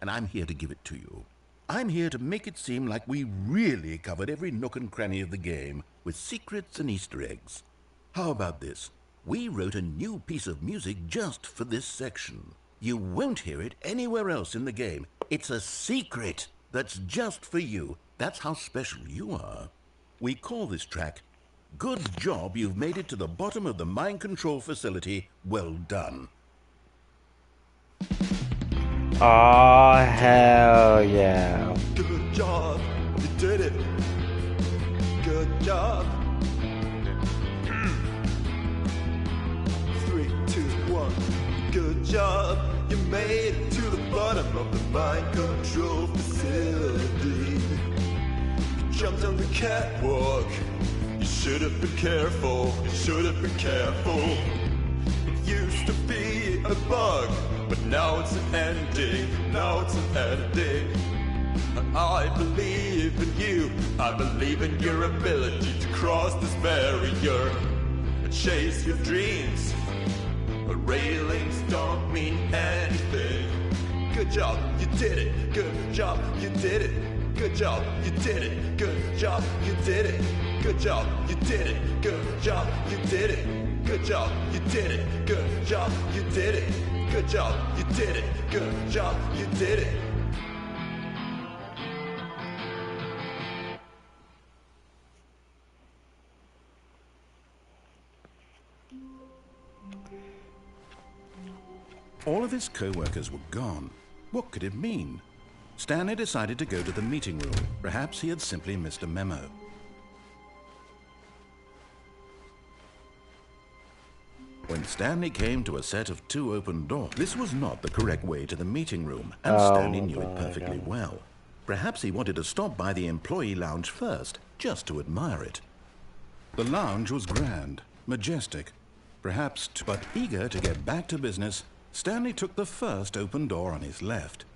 A: And I'm here to give it to you. I'm here to make it seem like we really covered every nook and cranny of the game with secrets and Easter eggs. How about this? We wrote a new piece of music just for this section. You won't hear it anywhere else in the game. It's a secret that's just for you. That's how special you are. We call this track Good Job You've Made It to the Bottom of the Mind Control Facility. Well done.
B: Oh, hell yeah.
E: Good job. you did it. Good job. 3, 2, 1. Good job. You made it to the bottom of the mind control facility. You jumped on the catwalk. You should have been careful. You should have been careful. It used to be a bug, but now it's an ending. Now it's an ending. I believe in you. I believe in your ability to cross this barrier and chase your dreams. Railings don't mean anything. Good job, you did it. Good job, you did it. Good job, you did it. Good job, you did it. Good job, you did it. Good job, you did it. Good job, you did it. Good job, you did it. Good job, you did it. Good job, you did it.
A: All of his co-workers were gone. What could it mean? Stanley decided to go to the meeting room. Perhaps he had simply missed a memo. When Stanley came to a set of 2 open doors, this was not the correct way to the meeting room, and Stanley knew it perfectly well. Perhaps he wanted to stop by the employee lounge first, just to admire it. The lounge was grand, majestic, perhaps, but eager to get back to business, Stanley took the first open door on his left.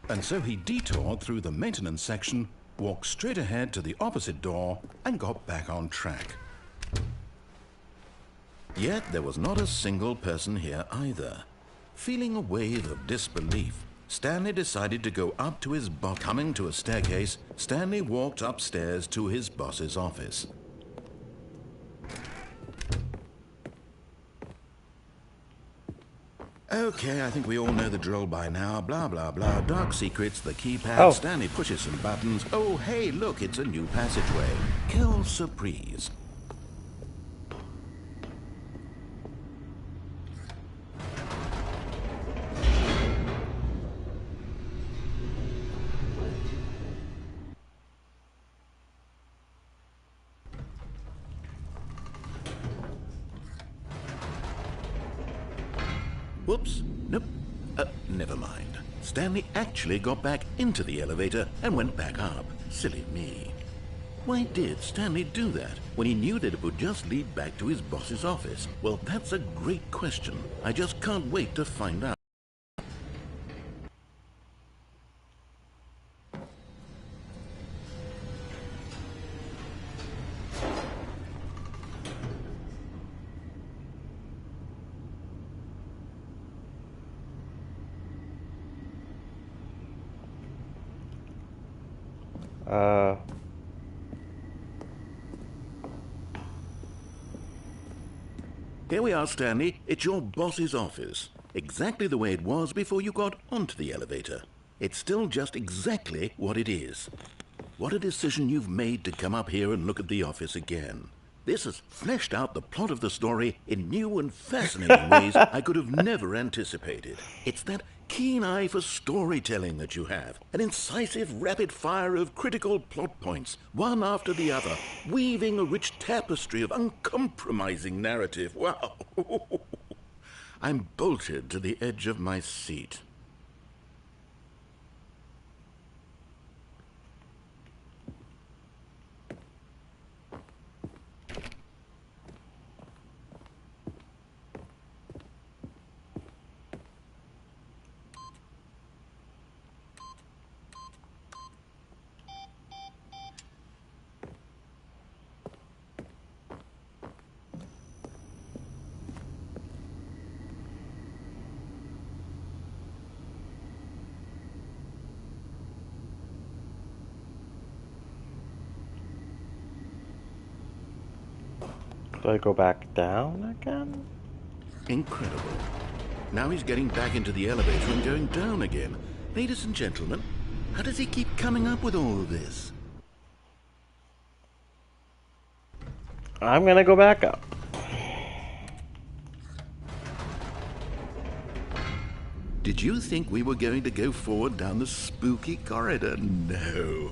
A: And so he detoured through the maintenance section, walked straight ahead to the opposite door, and got back on track. Yet there was not a single person here either. Feeling a wave of disbelief, Stanley decided to go up to his boss. Coming to a staircase, Stanley walked upstairs to his boss's office. Okay, I think we all know the drill by now. Blah, blah, blah. Dark secrets, the keypad.
B: Oh.
A: Stanley pushes some buttons. Oh, hey, look, it's a new passageway. Quelle surprise. Whoops. Nope. Never mind. Stanley actually got back into the elevator and went back up. Silly me. Why did Stanley do that when he knew that it would just lead back to his boss's office? Well, that's a great question. I just can't wait to find out. Here we are, Stanley. It's your boss's office. Exactly the way it was before you got onto the elevator. It's still just exactly what it is. What a decision you've made to come up here and look at the office again. This has fleshed out the plot of the story in new and fascinating ways I could have never anticipated. It's that keen eye for storytelling that you have, an incisive rapid fire of critical plot points, one after the other, weaving a rich tapestry of uncompromising narrative. Wow! I'm bolted to the edge of my seat.
B: Do I go back down again?
A: Incredible. Now he's getting back into the elevator and going down again. Ladies and gentlemen, how does he keep coming up with all of this?
B: I'm gonna go back up.
A: Did you think we were going to go forward down the spooky corridor? No.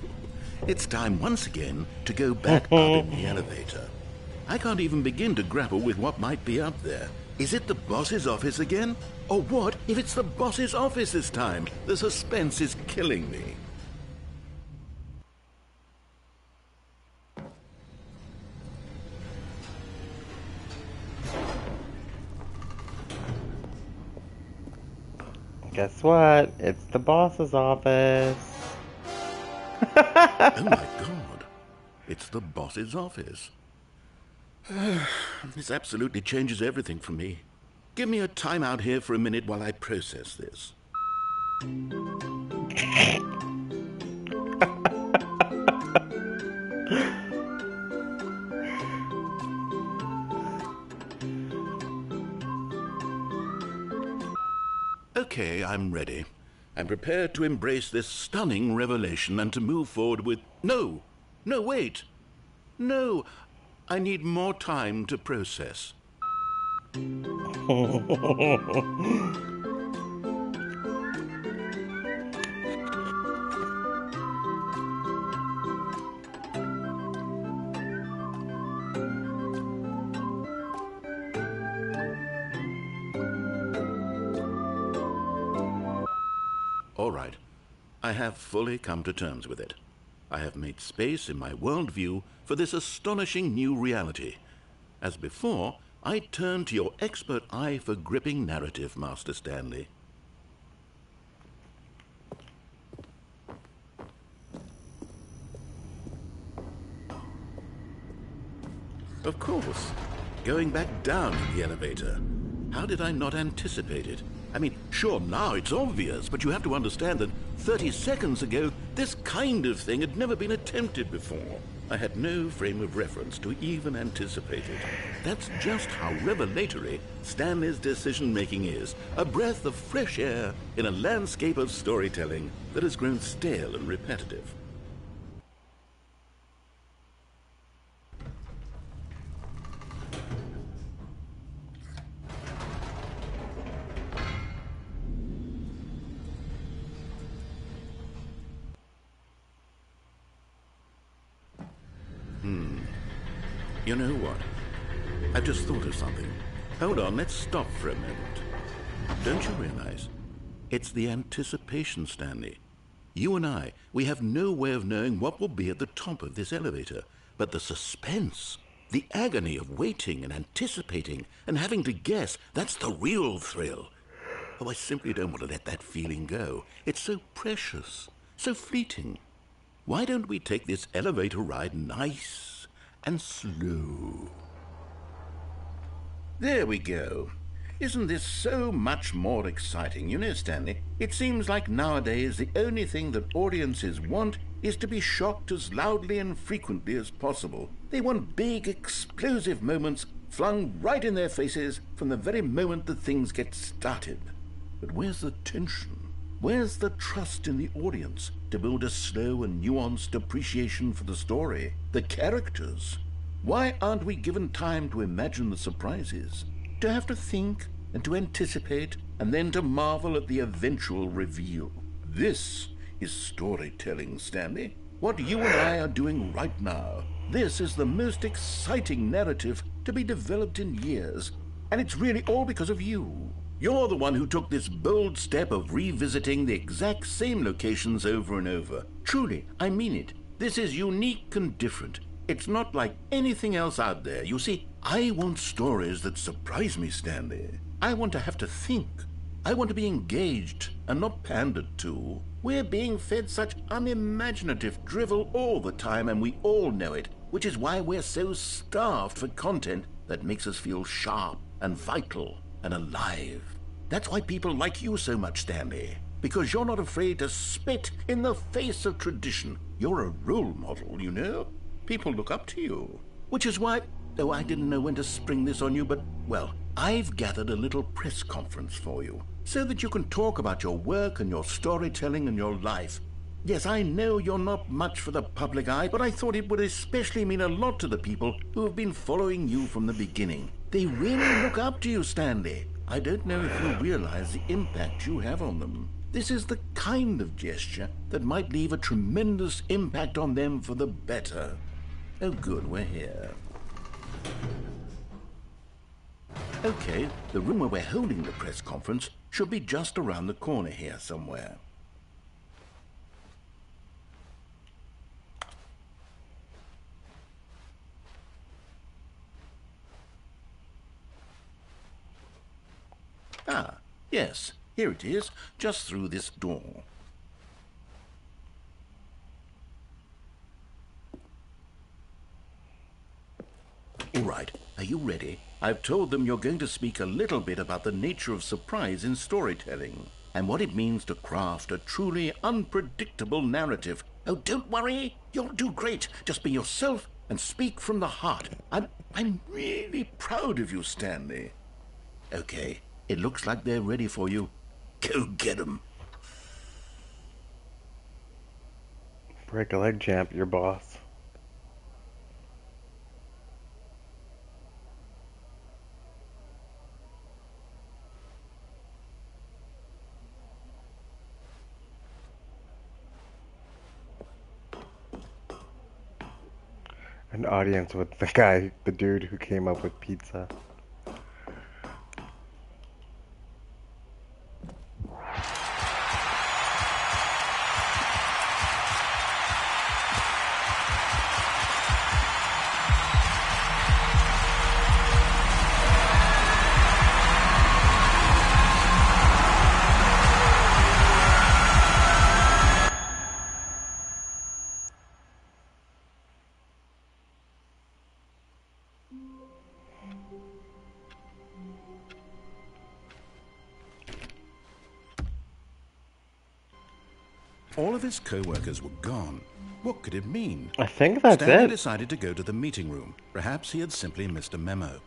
A: It's time once again to go back up in the elevator. I can't even begin to grapple with what might be up there. Is it the boss's office again? Or what if it's the boss's office this time? The suspense is killing me.
B: Guess what? It's the boss's office.
A: Oh my god. It's the boss's office. This absolutely changes everything for me. Give me a time out here for a minute while I process this. Okay, I'm ready. I'm prepared to embrace this stunning revelation and to move forward with... No, wait. No, I need more time to process. All right, I have fully come to terms with it. I have made space in my worldview for this astonishing new reality. As before, I turn to your expert eye for gripping narrative, Master Stanley. Of course, going back down in the elevator. How did I not anticipate it? I mean, sure, now it's obvious, but you have to understand that 30 seconds ago, this kind of thing had never been attempted before. I had no frame of reference to even anticipate it. That's just how revelatory Stanley's decision-making is. A breath of fresh air in a landscape of storytelling that has grown stale and repetitive. You know what? I've just thought of something. Hold on, let's stop for a moment. Don't you realize? It's the anticipation, Stanley. You and I, we have no way of knowing what will be at the top of this elevator. But the suspense, the agony of waiting and anticipating and having to guess, that's the real thrill. Oh, I simply don't want to let that feeling go. It's so precious, so fleeting. Why don't we take this elevator ride nice and slow? There we go. Isn't this so much more exciting? You know, Stanley, it seems like nowadays the only thing that audiences want is to be shocked as loudly and frequently as possible. They want big, explosive moments flung right in their faces from the very moment that things get started. But where's the tension? Where's the trust in the audience to build a slow and nuanced appreciation for the story, the characters? Why aren't we given time to imagine the surprises, to have to think and to anticipate, and then to marvel at the eventual reveal? This is storytelling, Stanley. What you and I are doing right now. This is the most exciting narrative to be developed in years, and it's really all because of you. You're the one who took this bold step of revisiting the exact same locations over and over. Truly, I mean it. This is unique and different. It's not like anything else out there. You see, I want stories that surprise me, Stanley. I want to have to think. I want to be engaged and not pandered to. We're being fed such unimaginative drivel all the time, and we all know it, which is why we're so starved for content that makes us feel sharp and vital and alive. That's why people like you so much, Stanley, because you're not afraid to spit in the face of tradition. You're a role model, you know? People look up to you. Which is why... Oh, I didn't know when to spring this on you, but, well, I've gathered a little press conference for you, so that you can talk about your work and your storytelling and your life. Yes, I know you're not much for the public eye, but I thought it would especially mean a lot to the people who have been following you from the beginning. They really look up to you, Stanley. I don't know if you realize the impact you have on them. This is the kind of gesture that might leave a tremendous impact on them for the better. Oh, good, we're here. Okay, the room where we're holding the press conference should be just around the corner here somewhere. Ah, yes, here it is, just through this door. All right, are you ready? I've told them you're going to speak a little bit about the nature of surprise in storytelling and what it means to craft a truly unpredictable narrative. Oh, don't worry, you'll do great. Just be yourself and speak from the heart. I'm really proud of you, Stanley. Okay, it looks like they're ready for you. Go get them.
B: Break a leg, champ, your boss. An audience with the dude who came up with pizza.
F: All of his co-workers were gone. What could it mean?
B: I think that's
F: Stanley
B: it.
F: decided to go to the meeting room. Perhaps he had simply missed a memo.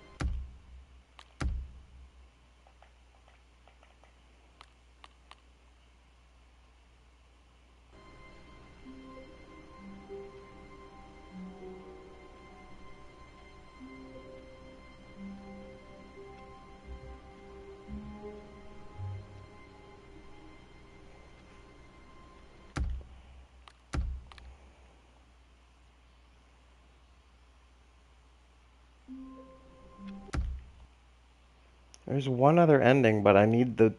B: There's one other ending, but I need the...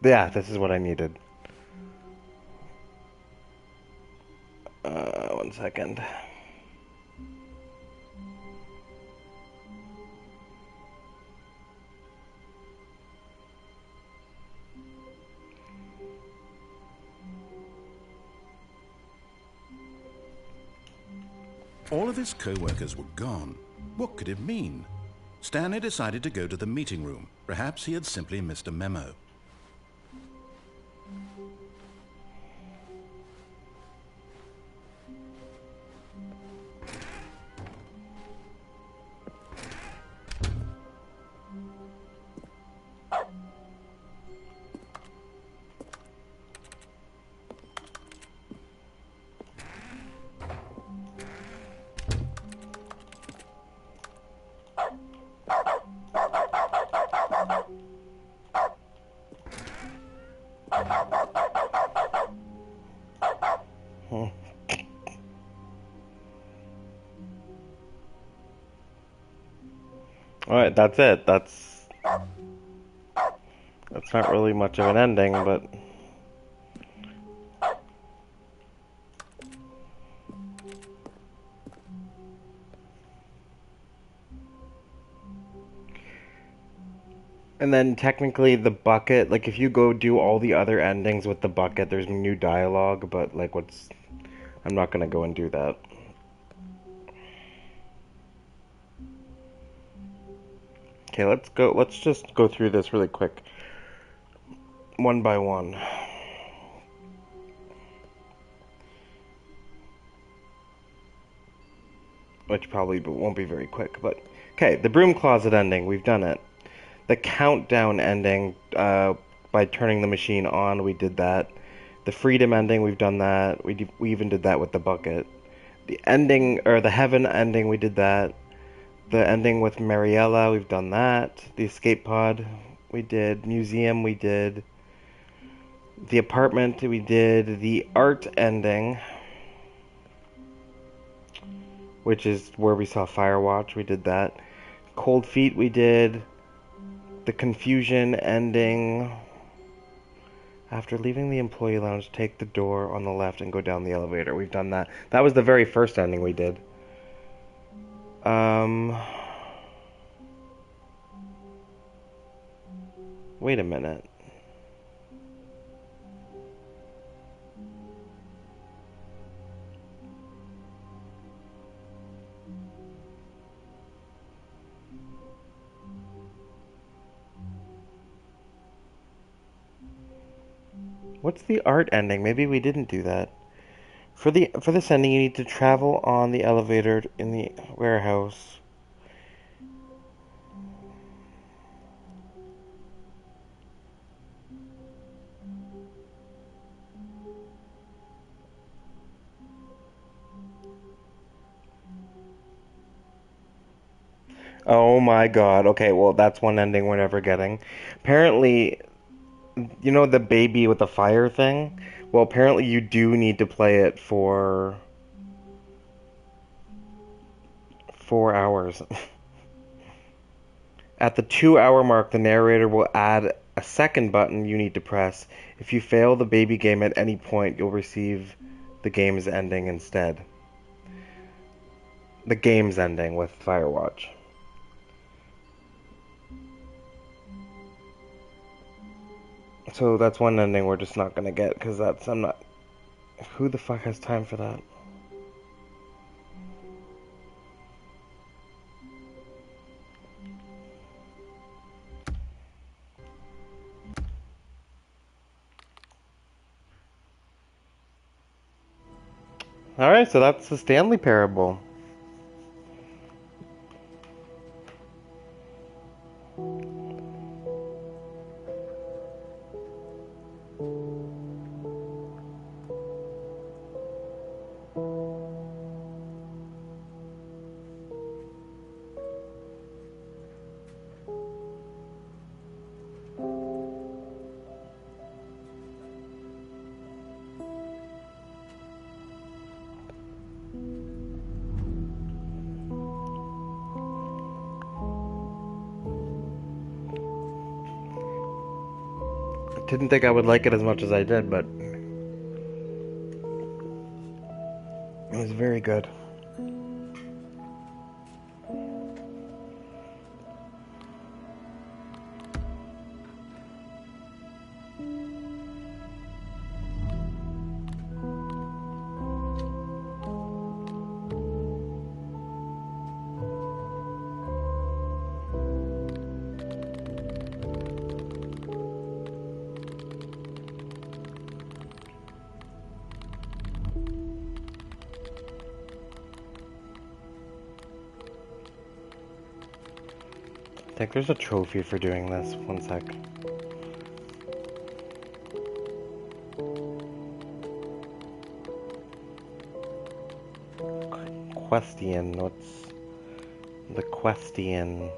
B: Yeah, this is what I needed. One second.
F: All of his co-workers were gone. What could it mean? Stanley decided to go to the meeting room. Perhaps he had simply missed a memo.
B: Alright, that's it. That's not really much of an ending, but... And then technically the bucket, like if you go do all the other endings with the bucket, there's new dialogue, but like I'm not gonna go and do that. Okay, let's just go through this really quick. One by one. Which probably won't be very quick, but... Okay, the broom closet ending, we've done it. The countdown ending, by turning the machine on, we did that. The freedom ending, we've done that. We even did that with the bucket. The ending, or the heaven ending, we did that. The ending with Mariella, we've done that. The escape pod, we did. Museum, we did. The apartment, we did. The art ending, which is where we saw Firewatch, we did that. Cold Feet, we did. The confusion ending. After leaving the employee lounge, take the door on the left and go down the elevator. We've done that. That was the very first ending we did. Wait a minute. What's the art ending? Maybe we didn't do that. For this ending, you need to travel on the elevator in the warehouse. Oh my god. Okay, well, that's one ending we're never getting. Apparently, you know the baby with the fire thing? Well, apparently you do need to play it for 4 hours. At the 2-hour mark, the narrator will add a second button you need to press. If you fail the baby game at any point, you'll receive the game's ending instead. The game's ending with Firewatch. So that's one ending we're just not gonna get, because I'm not... Who the fuck has time for that? Alright, so that's the Stanley Parable. Didn't think I would like it as much as I did, but it was very good. I think there's a trophy for doing this. One sec. Question. What's the question?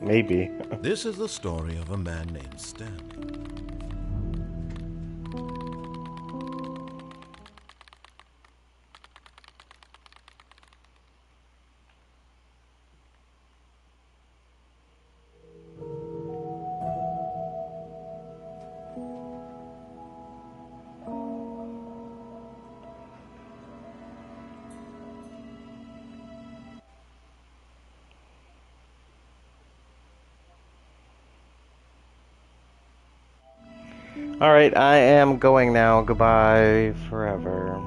B: Maybe.
F: This is the story of a man named Stanley.
B: Alright, I am going now. Goodbye forever.